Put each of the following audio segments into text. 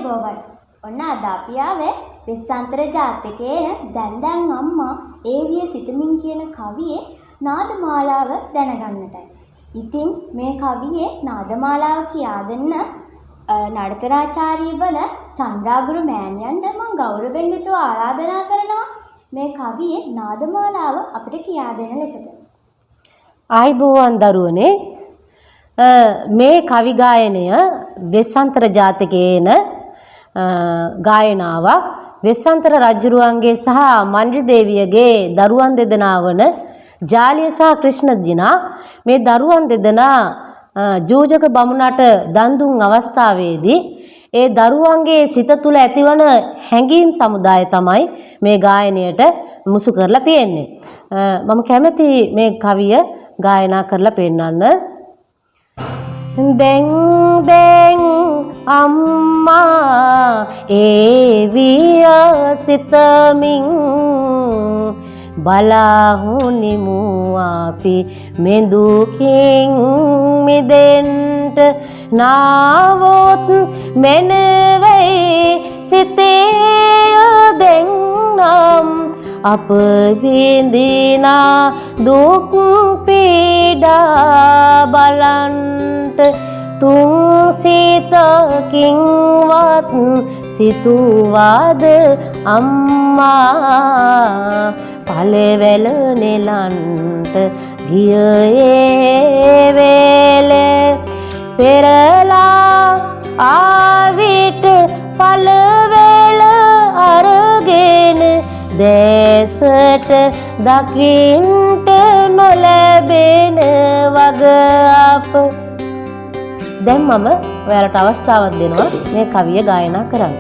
ආයුබෝවන්. ඔන්න අද අපි ආවේ වෙස්සන්තර ජාතකයේ දැන් අම්මා ඒවිය සිතමින් කියන කවියේ නාදමාලාව දැනගන්නටයි. ඉතින් මේ කවියේ නාදමාලාව කියා දෙන්න නඩතරාචාර්යවල චන්ද්‍රාගුරු මෑණියන්ට මම ගෞරවයෙන් යුතුව ආරාධනා කරනවා මේ කවියේ නාදමාලාව අපිට කියා දෙන ලෙසට. ආයුබෝවන් දරුවනේ, මේ කවි ගායනය වෙස්සන්තර ජාතකයේන ගායනාවක්. වෙස්සන්තර රජුරුවන්ගේ සහ මන්ත්‍රී දේවියගේ දරුවන් දෙදෙනා වන ජාලිය සහ ක්‍රිෂ්ණ දිනා මේ දරුවන් දෙදෙනා ජූජක බමුණට දන් දුන් අවස්ථාවේදී ඒ දරුවන්ගේ සිත තුළ ඇතිවන හැඟීම් සමුදාය තමයි මේ ගායනයට මුසු කරලා තියෙන්නේ. මම කැමති මේ කවිය ගායනා කරලා පෙන්නන්න. දැන් අම්මා ඒවිය සිතමින් බලාහුනිමු අපි මෙදුකින් මිදෙන්ට නාවොත් මෙනවෙයි සිතේ දෙන්නම් අප විඳිනා දුක් පීඩා බලන්ට තුන් සිතකින්වත් සිතුවාද අම්මා පළවැල නෙලන්ට ගියේ වේලේ පෙරලා ආවිට පළවැල අරගෙන දැසට දකින්ට නොලැබෙන වග අප. දැන් මම ඔයාලට අවස්ථාවක් දෙනවා මේ කවිය ගායනා කරන්න.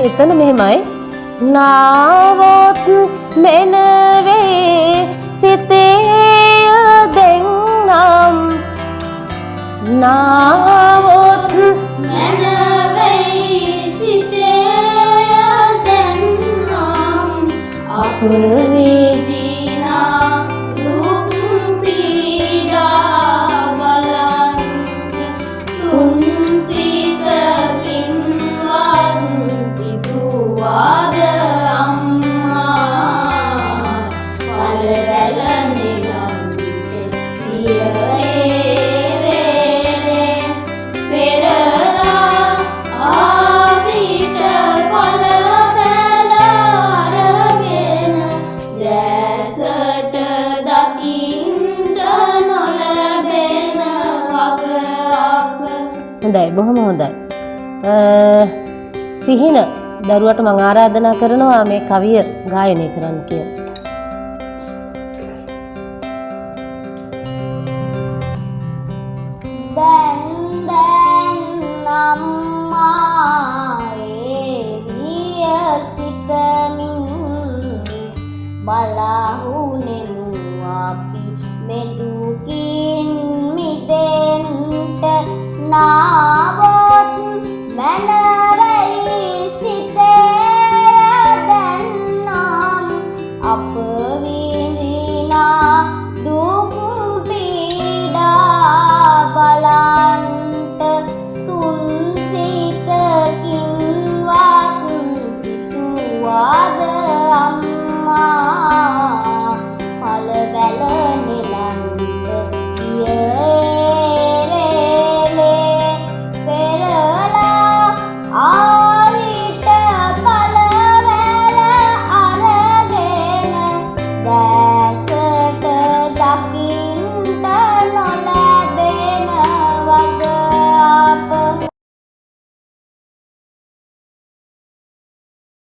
එතන මෙහෙමයි. නාවොත් මෙනවේ සිතේ දෙන්නම් නාවොත් මෙනවේ සිතේ දෙන්නම් අප විඳිනා දුක් පීඩා බලන්ට තුන් සිතකින්වත් සිතුවාද හොඳයි, බොහොම හොඳයි. සිහින දරුවට මම ආරාධනා කරනවා මේ කවිය ගායනය කරන්න කියලා. දැන් අම්මා ඒවිය සිතමින් බලාහුනෙමු අපි මෙදුකින් මිදෙන්ට නාවොත් මැන